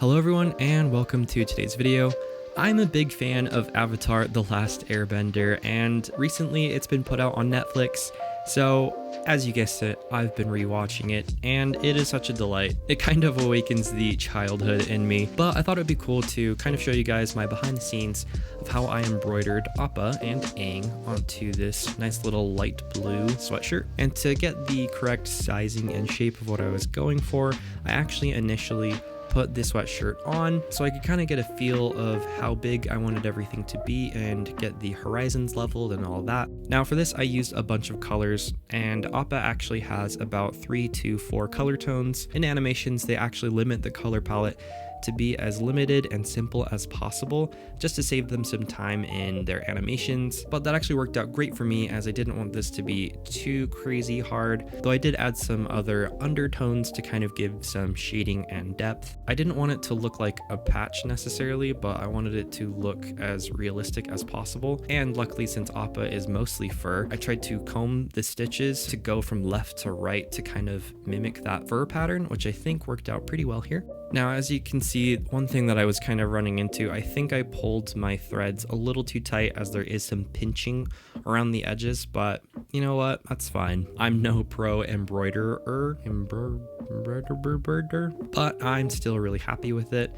Hello everyone and welcome to today's video. I'm a big fan of Avatar: The Last Airbender, and recently it's been put out on Netflix, so as you guessed it, I've been rewatching it and it is such a delight. It kind of awakens the childhood in me, but I thought it'd be cool to kind of show you guys my behind the scenes of how I embroidered Appa and Aang onto this nice little light blue sweatshirt. And to get the correct sizing and shape of what I was going for, I actually initially put this sweatshirt on so I could kind of get a feel of how big I wanted everything to be and get the horizons leveled and all that. Now for this I used a bunch of colors, and Appa actually has about 3 to 4 color tones. In animations they actually limit the color palette to be as limited and simple as possible, just to save them some time in their animations, but that actually worked out great for me as I didn't want this to be too crazy hard, though I did add some other undertones to kind of give some shading and depth. I didn't want it to look like a patch necessarily, but I wanted it to look as realistic as possible, and luckily since Appa is mostly fur, I tried to comb the stitches to go from left to right to kind of mimic that fur pattern, which I think worked out pretty well here. Now, as you can see, one thing that I was kind of running into, I think I pulled my threads a little too tight as there is some pinching around the edges, but you know what, that's fine. I'm no pro embroiderer, but I'm still really happy with it.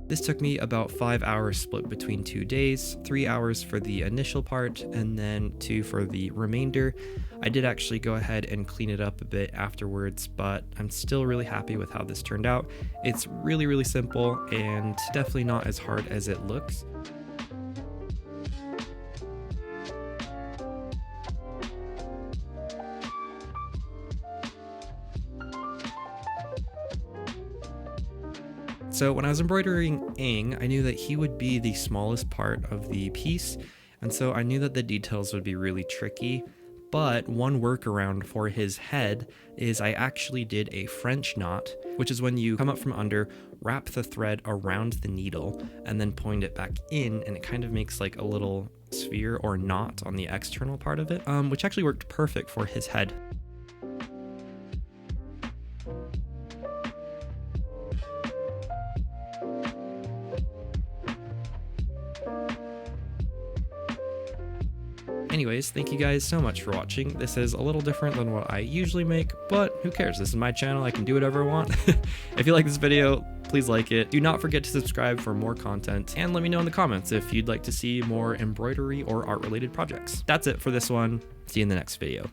This took me about 5 hours split between 2 days, 3 hours for the initial part and then 2 for the remainder. I did actually go ahead and clean it up a bit afterwards, but I'm still really happy with how this turned out. It's really simple and definitely not as hard as it looks. So when I was embroidering Aang, I knew that he would be the smallest part of the piece, and so I knew that the details would be really tricky. But one workaround for his head is I actually did a French knot, which is when you come up from under, wrap the thread around the needle, and then point it back in, and it kind of makes like a little sphere or knot on the external part of it, which actually worked perfect for his head. Anyways, thank you guys so much for watching. This is a little different than what I usually make, but who cares? This is my channel. I can do whatever I want. If you like this video, please like it. Do not forget to subscribe for more content, and let me know in the comments if you'd like to see more embroidery or art related projects. That's it for this one. See you in the next video.